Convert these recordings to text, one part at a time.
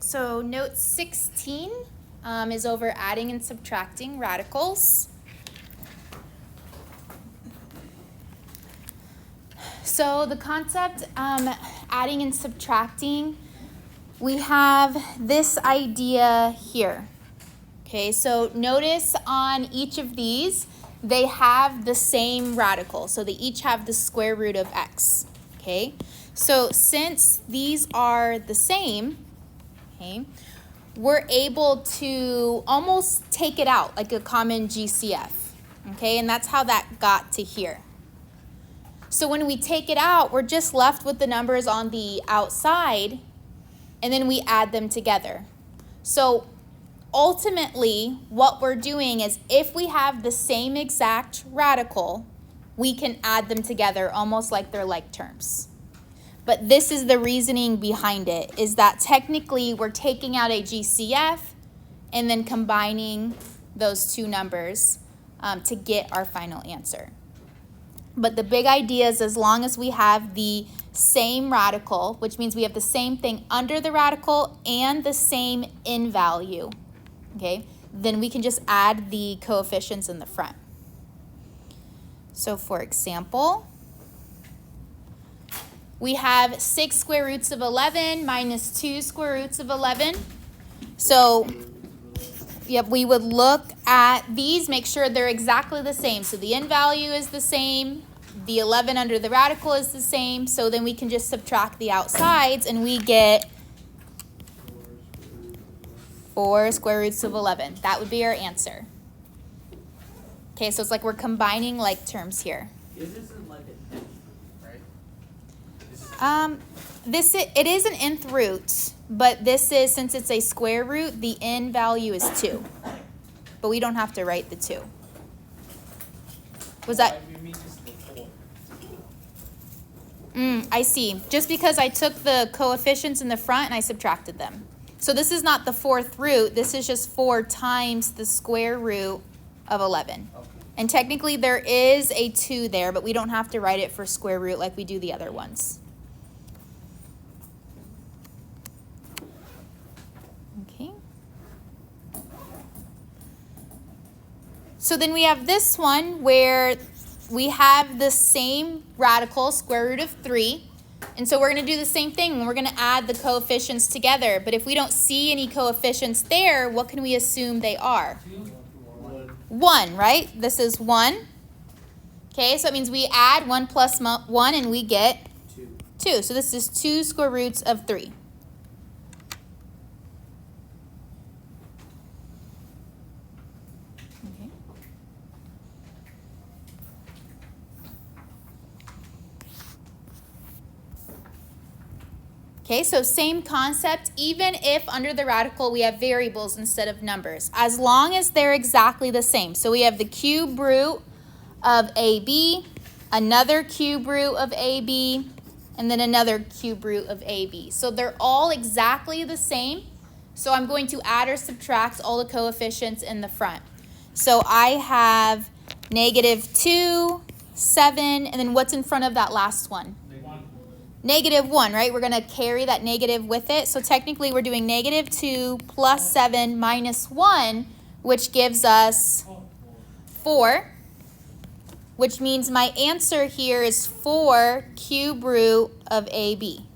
So note 16 is over adding and subtracting radicals. So the concept, adding and subtracting, we have this idea here. Okay, so notice on each of these, they have the same radical. So they each have the square root of x. Okay, so since these are the same, okay, we're able to almost take it out like a common GCF. Okay, and that's how that got to here. So when we take it out, we're just left with the numbers on the outside, and then we add them together. So ultimately, what we're doing is if we have the same exact radical, we can add them together almost like they're like terms. But this is the reasoning behind it, is that technically we're taking out a GCF and then combining those two numbers to get our final answer. But the big idea is as long as we have the same radical, which means we have the same thing under the radical and the same in value, okay, then we can just add the coefficients in the front. So for example, we have 6 square roots of 11 minus 2 square roots of 11. So yep, we would look at these, make sure they're exactly the same. So the in value is the same, the 11 under the radical is the same, so then we can just subtract the outsides and we get 4 square roots of 11. That would be our answer. Okay, so it's like we're combining like terms here. This isn't like an nth root, right? It is an nth root, but this is, since it's a square root, the in value is 2. But we don't have to write the 2. Was that? I see. Just because I took the coefficients in the front and I subtracted them. So this is not the 4th root. This is just 4 times the square root of 11. Okay. And technically there is a 2 there, but we don't have to write it for square root like we do the other ones. Okay. So then we have this one where we have the same radical, square root of 3. And so we're going to do the same thing. We're going to add the coefficients together. But if we don't see any coefficients there, what can we assume they are? 1, right? This is 1. Okay, so it means we add 1 plus 1 and we get 2. So this is 2 square roots of 3. Okay, so same concept, even if under the radical we have variables instead of numbers, as long as they're exactly the same. So we have the cube root of AB, another cube root of AB, and then another cube root of AB. So they're all exactly the same. So I'm going to add or subtract all the coefficients in the front. So I have -2, 7, and then what's in front of that last one? -1, right? We're going to carry that negative with it. So technically we're doing -2 plus 7 minus 1, which gives us 4, which means my answer here is 4 cube root of AB.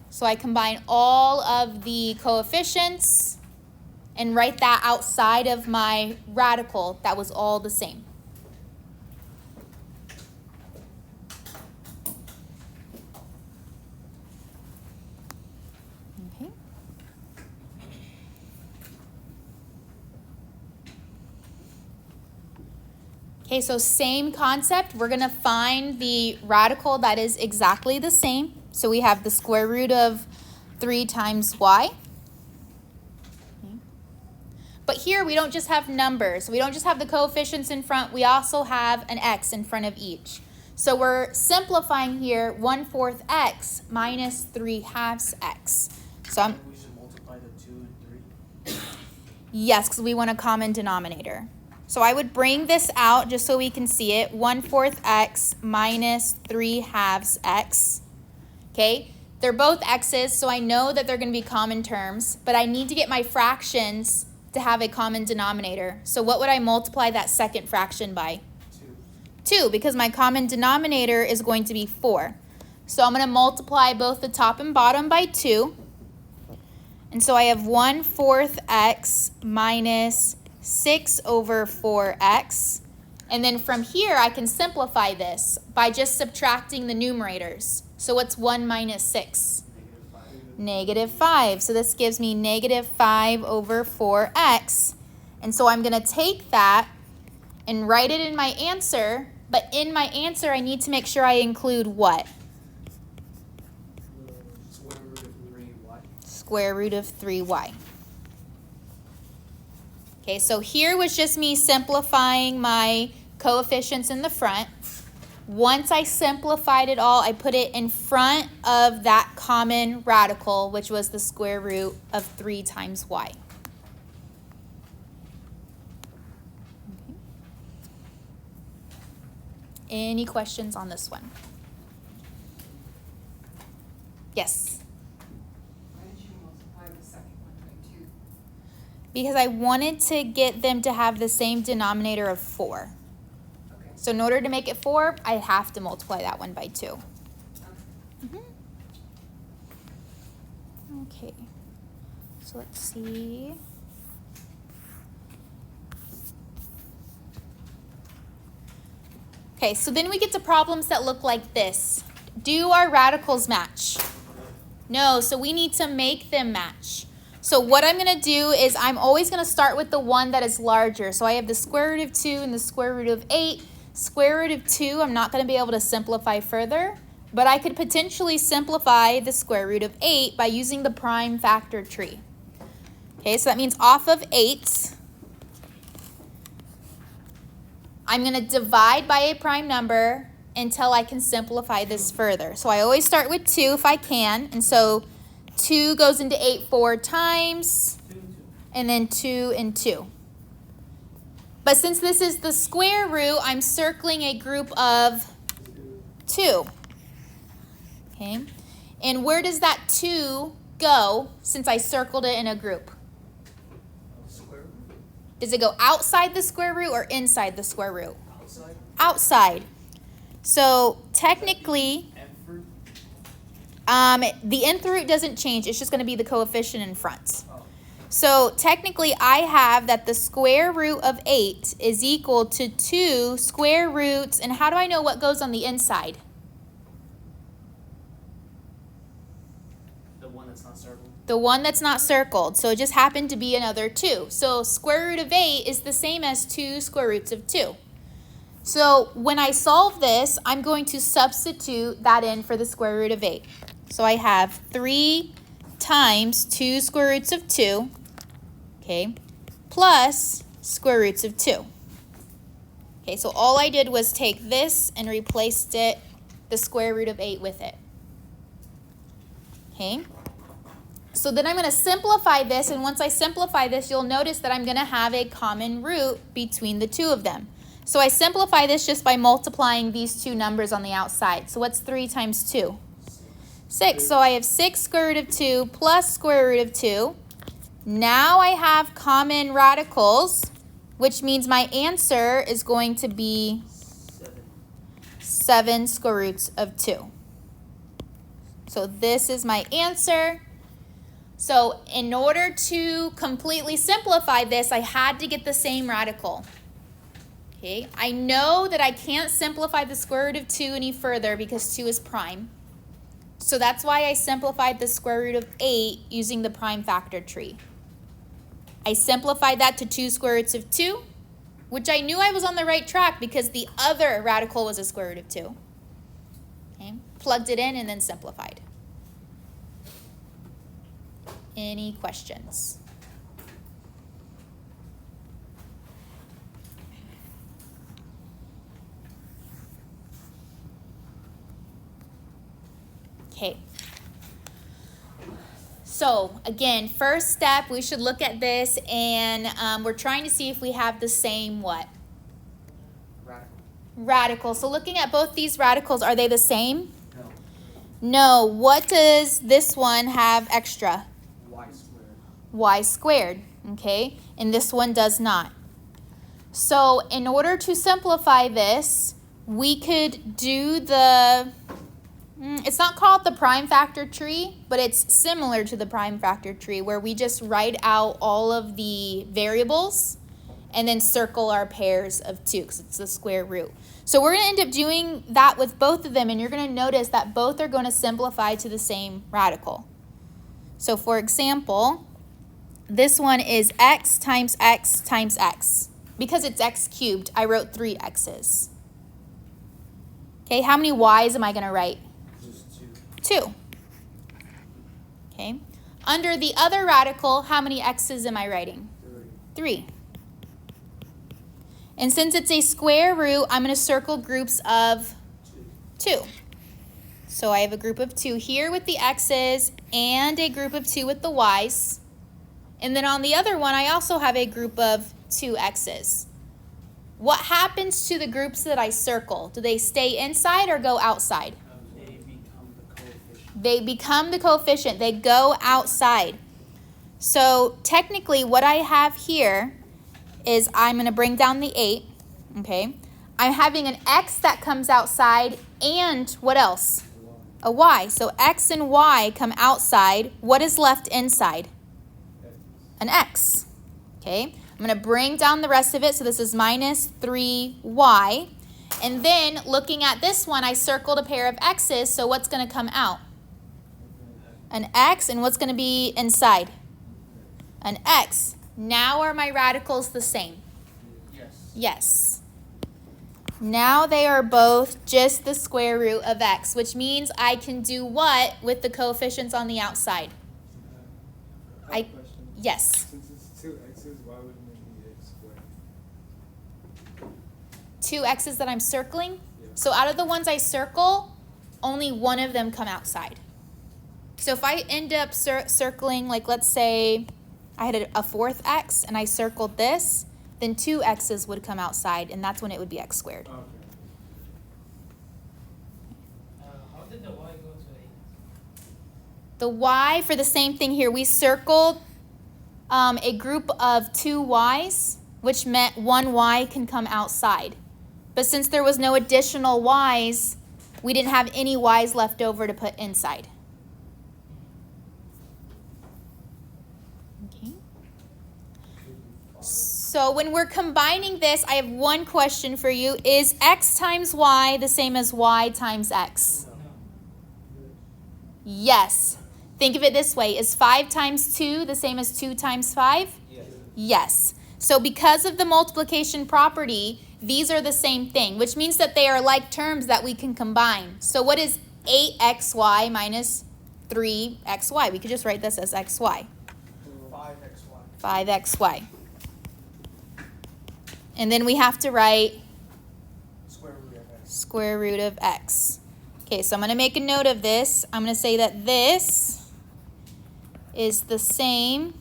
So I combine all of the coefficients and write that outside of my radical. That was all the same. Okay, so same concept. We're going to find the radical that is exactly the same. So we have the square root of 3 times y. But here we don't just have numbers. We don't just have the coefficients in front. We also have an x in front of each. So we're simplifying here 1/4 x minus 3/2 x. So we should multiply the 2 and 3? Yes, because we want a common denominator. So I would bring this out just so we can see it. 1/4 x minus 3/2 x. Okay, They're both x's, so I know that they're going to be common terms, but I need to get my fractions to have a common denominator. So what would I multiply that second fraction by? 2, because my common denominator is going to be 4. So I'm going to multiply both the top and bottom by 2. And so I have 1/4 x minus 6 over 4x. And then from here, I can simplify this by just subtracting the numerators. So what's 1 minus 6? -5. So this gives me -5 over 4x. And so I'm going to take that and write it in my answer. But in my answer, I need to make sure I include what? Square root of 3y. Okay, so here was just me simplifying my coefficients in the front. Once I simplified it all, I put it in front of that common radical, which was the square root of 3 times y. Okay. Any questions on this one? Yes? Because I wanted to get them to have the same denominator of 4. Okay. So in order to make it 4, I have to multiply that one by 2. Okay, so let's see. Okay, so then we get to problems that look like this. Do our radicals match? No, so we need to make them match. So what I'm going to do is I'm always going to start with the one that is larger. So I have the square root of 2 and the square root of 8. Square root of 2, I'm not going to be able to simplify further, but I could potentially simplify the square root of 8 by using the prime factor tree. Okay, so that means off of 8, I'm going to divide by a prime number until I can simplify this further. So I always start with 2 if I can, and so 2 goes into 8 4 times, and then 2 and 2. But since this is the square root, I'm circling a group of 2. Okay, and where does that 2 go since I circled it in a group? Does it go outside the square root or inside the square root? Outside. Outside. So technically, the nth root doesn't change. It's just going to be the coefficient in front. So technically, I have that the square root of 8 is equal to 2 square roots. And how do I know what goes on the inside? The one that's not circled. The one that's not circled. So it just happened to be another 2. So square root of 8 is the same as 2 square roots of 2. So when I solve this, I'm going to substitute that in for the square root of 8. So I have 3 times 2 square roots of 2, okay, plus square roots of 2. Okay, so all I did was take this and replaced it, the square root of 8 with it. Okay, so then I'm going to simplify this, and once I simplify this, you'll notice that I'm going to have a common root between the two of them. So I simplify this just by multiplying these two numbers on the outside. So what's 3 times 2? 6. So I have 6 square root of 2 plus square root of 2. Now I have common radicals, which means my answer is going to be 7 square roots of 2. So this is my answer. So in order to completely simplify this, I had to get the same radical. Okay, I know that I can't simplify the square root of 2 any further because 2 is prime. So that's why I simplified the square root of 8 using the prime factor tree. I simplified that to 2 square roots of 2, which I knew I was on the right track because the other radical was a square root of 2. Okay, plugged it in and then simplified. Any questions? Okay. So again, first step, we should look at this and we're trying to see if we have the same what? Radical. Radical. So looking at both these radicals, are they the same? No. No, what does this one have extra? Y squared. Y squared, okay? And this one does not. So in order to simplify this, we could do it's not called the prime factor tree, but it's similar to the prime factor tree where we just write out all of the variables and then circle our pairs of 2 because it's the square root. So we're going to end up doing that with both of them, and you're going to notice that both are going to simplify to the same radical. So for example, this one is x times x times x. Because it's x cubed, I wrote 3 x's. Okay, how many y's am I going to write? Just 2. Okay. Under the other radical, how many x's am I writing? 3. And since it's a square root, I'm going to circle groups of 2. So I have a group of 2 here with the x's and a group of 2 with the y's. And then on the other one, I also have a group of 2 x's. What happens to the groups that I circle? Do they stay inside or go outside? They become the coefficient. They become the coefficient. They go outside. So technically what I have here is I'm going to bring down the 8, okay? I'm having an x that comes outside and what else? A y. So x and y come outside. What is left inside? An x, okay? I'm going to bring down the rest of it. So this is minus 3y. And then looking at this one, I circled a pair of x's. So what's going to come out? An x. And what's going to be inside? An x. Now are my radicals the same? Yes. Yes. Now they are both just the square root of x, which means I can do what with the coefficients on the outside? I have a question. Yes. Since it's 2 x's, why wouldn't it be x squared? 2 x's that I'm circling. Yeah. So out of the ones I circle, only one of them come outside. So if I end up circling, like let's say I had a 4th x and I circled this, then 2 x's would come outside, and that's when it would be x squared. Okay. How did the y go to 8? The y, for the same thing here, we circled a group of 2 y's, which meant 1 y can come outside. But since there was no additional y's, we didn't have any y's left over to put inside. Okay. So when we're combining this, I have one question for you. Is x times y the same as y times x? No. Yes. Think of it this way. Is 5 times 2 the same as 2 times 5? Yes. Yes. So because of the multiplication property, these are the same thing, which means that they are like terms that we can combine. So what is 8xy minus 3xy? We could just write this as xy. 5xy. 5xy. And then we have to write Square root of x. square root of x. Okay, so I'm going to make a note of this. I'm going to say that this is the same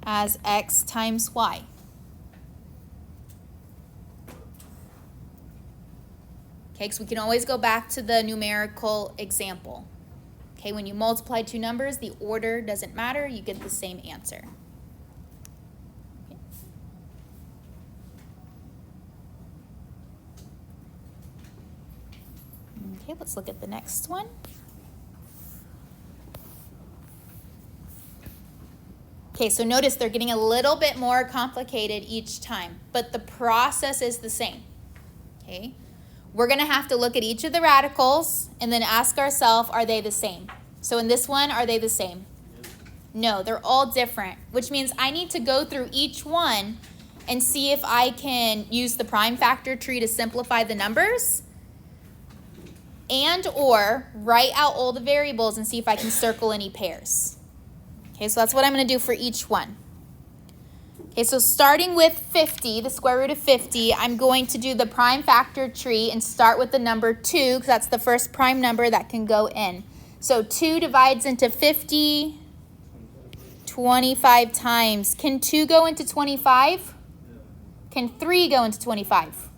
as x times y. Okay, because we can always go back to the numerical example. Okay, when you multiply 2 numbers, the order doesn't matter. You get the same answer. Okay, let's look at the next one. Okay, so notice they're getting a little bit more complicated each time, but the process is the same. Okay, we're going to have to look at each of the radicals and then ask ourselves, are they the same? So in this one, are they the same? No, they're all different, which means I need to go through each one and see if I can use the prime factor tree to simplify the numbers, and or write out all the variables and see if I can circle any pairs. Okay, so that's what I'm going to do for each one. Okay, so starting with 50, the square root of 50, I'm going to do the prime factor tree and start with the number 2 because that's the first prime number that can go in. So 2 divides into 50 25 times. Can 2 go into 25? Can 3 go into 25?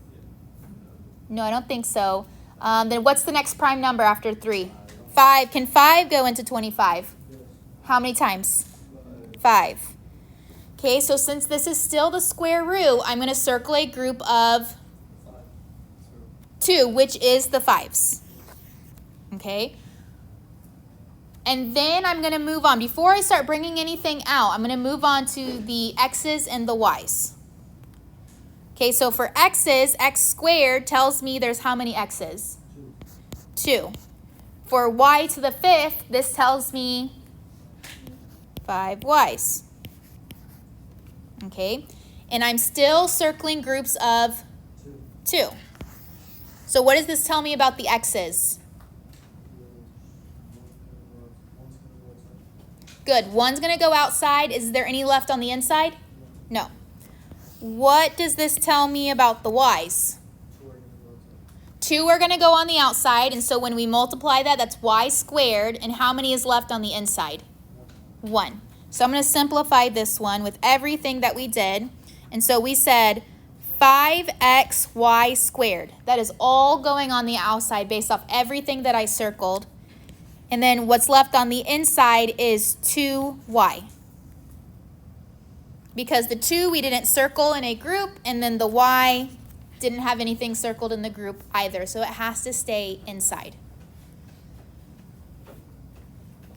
No, I don't think so. Then what's the next prime number after 3? 5. Can 5 go into 25? Yes. How many times? 5. 5. Okay, so since this is still the square root, I'm going to circle a group of 5. 2, which is the 5s. Okay? And then I'm going to move on. Before I start bringing anything out, I'm going to move on to the x's and the y's. Okay, so for x's, x squared tells me there's how many x's? 2. For y to the 5th, this tells me 5 y's. Okay, and I'm still circling groups of 2. So what does this tell me about the x's? Good. 1's going to go outside. Is there any left on the inside? No. What does this tell me about the y's? 2 are going to go on the outside, and so when we multiply that, that's y squared. And how many is left on the inside? 1. So I'm going to simplify this one with everything that we did. And so we said 5xy squared. That is all going on the outside based off everything that I circled. And then what's left on the inside is 2y. Because the 2 we didn't circle in a group, and then the y didn't have anything circled in the group either. So it has to stay inside.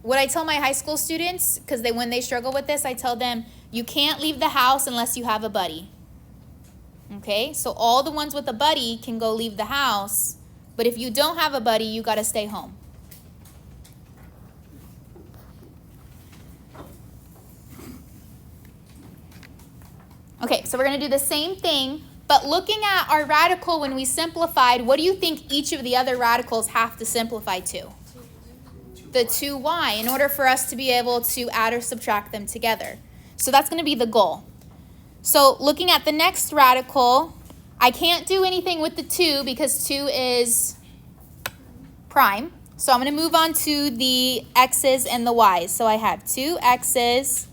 What I tell my high school students, because when they struggle with this, I tell them, you can't leave the house unless you have a buddy. Okay, so all the ones with a buddy can go leave the house, but if you don't have a buddy, you got to stay home. Okay, so we're going to do the same thing, but looking at our radical when we simplified, what do you think each of the other radicals have to simplify to? The 2y, in order for us to be able to add or subtract them together. So that's going to be the goal. So looking at the next radical, I can't do anything with the 2 because 2 is prime. So I'm going to move on to the x's and the y's. So I have 2 x's,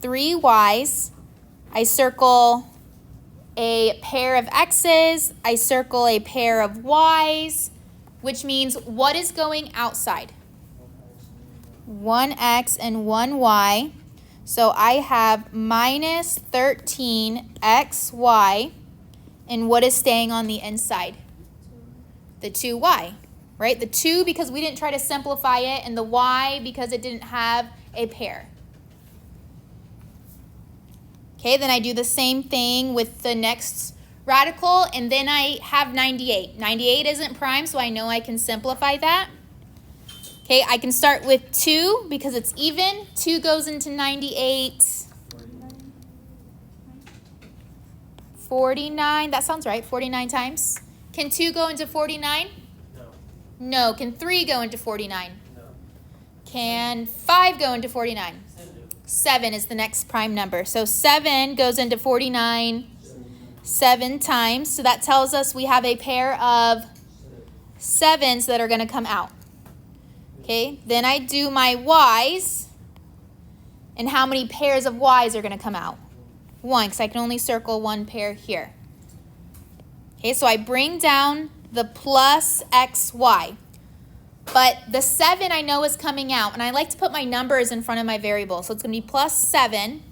3 y's. I circle a pair of x's. I circle a pair of y's, which means what is going outside? 1x and 1y. So I have minus 13xy. And what is staying on the inside? The 2y, right? The 2 because we didn't try to simplify it, and the y because it didn't have a pair. Okay, then I do the same thing with the next radical, and then I have 98. 98 isn't prime, so I know I can simplify that. Okay, I can start with 2 because it's even. 2 goes into 98. 49, that sounds right, 49 times. Can 2 go into 49? No. No. Can 3 go into 49? No. Can 5 go into 49? 7 is the next prime number. So 7 goes into 49 7 times. So that tells us we have a pair of 7s that are going to come out. Okay, then I do my y's. And how many pairs of y's are going to come out? 1, because I can only circle 1 pair here. Okay, so I bring down the plus xy. But the 7 I know is coming out, and I like to put my numbers in front of my variable. So it's going to be plus 7.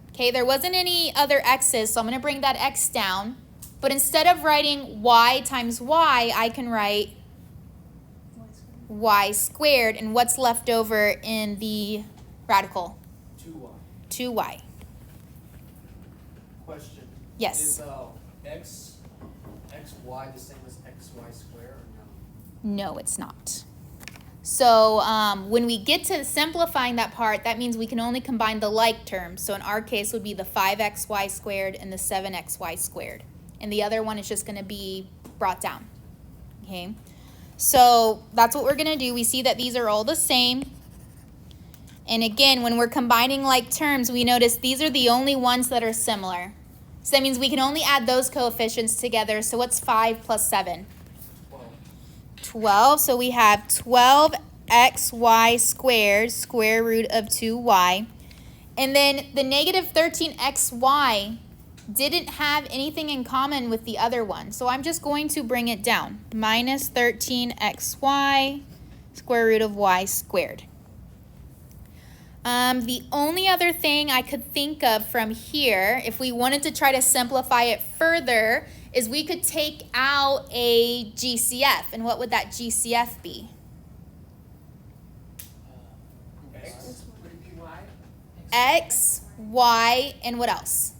Okay, there wasn't any other x's, so I'm going to bring that x down. But instead of writing y times y, I can write y squared. And what's left over in the radical? 2y. 2y. Question. Yes. Is xy the same as xy squared or no? No, it's not. So when we get to simplifying that part, that means we can only combine the like terms. So in our case would be the 5xy squared and the 7xy squared. And the other one is just going to be brought down. Okay. So that's what we're going to do. We see that these are all the same. And again, when we're combining like terms, we notice these are the only ones that are similar. So that means we can only add those coefficients together. So what's 5 plus 7? 12. So we have 12xy squared, square root of 2y. And then the negative 13xy didn't have anything in common with the other one. So I'm just going to bring it down. Minus 13xy square root of y squared. The only other thing I could think of from here, if we wanted to try to simplify it further, is we could take out a GCF. And what would that GCF be? X. Would it be Y? X, y, and what else?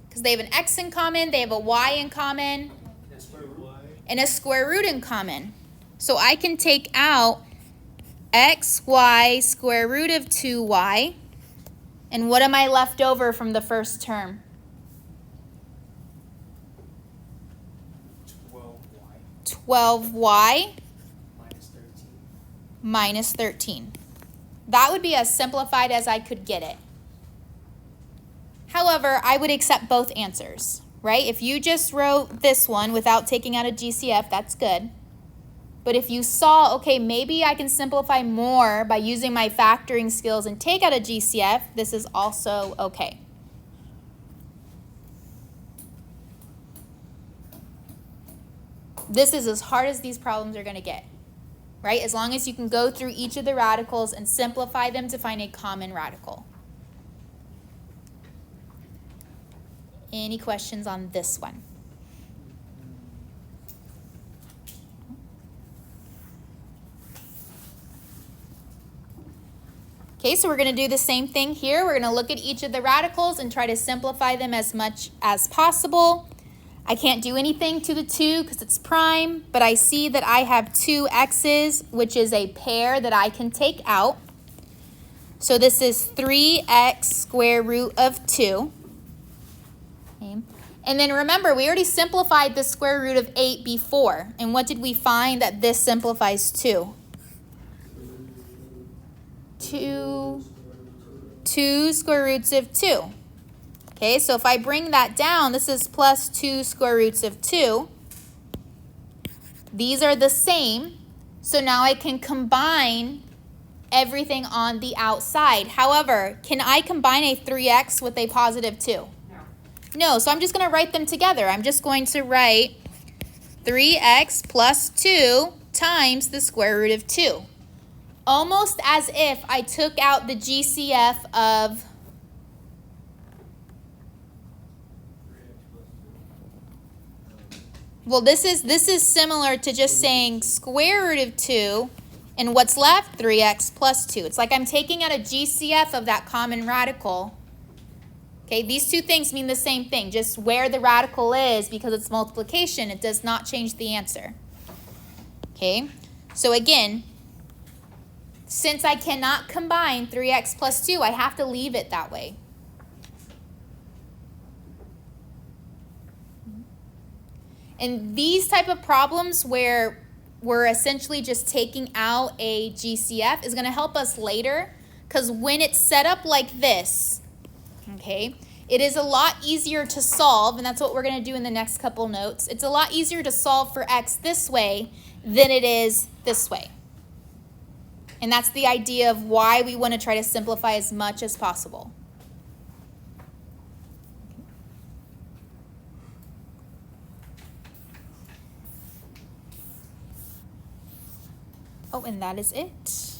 Because they have an x in common, they have a y in common, And square root. and a square root in common. So I can take out xy square root of 2y. And what am I left over from the first term? 12Y 12y minus 13. minus 13. That would be as simplified as I could get it. However, I would accept both answers, right? If you just wrote this one without taking out a GCF, that's good. But if you saw, okay, maybe I can simplify more by using my factoring skills and take out a GCF, this is also okay. This is as hard as these problems are going to get, right? As long as you can go through each of the radicals and simplify them to find a common radical. Any questions on this one? Okay, so we're going to do the same thing here. We're going to look at each of the radicals and try to simplify them as much as possible. I can't do anything to the 2 because it's prime, but I see that I have 2 x's, which is a pair that I can take out. So this is 3x square root of 2. Okay. And then remember, we already simplified the square root of 8 before. And what did we find that this simplifies to? 2 square roots of 2. Okay, so if I bring that down, this is plus 2 square roots of 2. These are the same. So now I can combine everything on the outside. However, can I combine a 3x with a positive 2? No, so I'm just going to write them together. I'm just going to write 3x plus 2 times the square root of 2. Almost as if I took out the GCF of 3x plus 2. well, this is similar to just saying square root of 2, and what's left? 3x plus 2. It's like I'm taking out a GCF of that common radical. Okay, these two things mean the same thing. Just where the radical is, because it's multiplication, it does not change the answer. Okay, so again, since I cannot combine 3x plus 2, I have to leave it that way. And these type of problems where we're essentially just taking out a GCF is going to help us later, because when it's set up like this, okay, it is a lot easier to solve, and that's what we're going to do in the next couple notes. It's a lot easier to solve for x this way than it is this way. And that's the idea of why we want to try to simplify as much as possible. Oh, and that is it.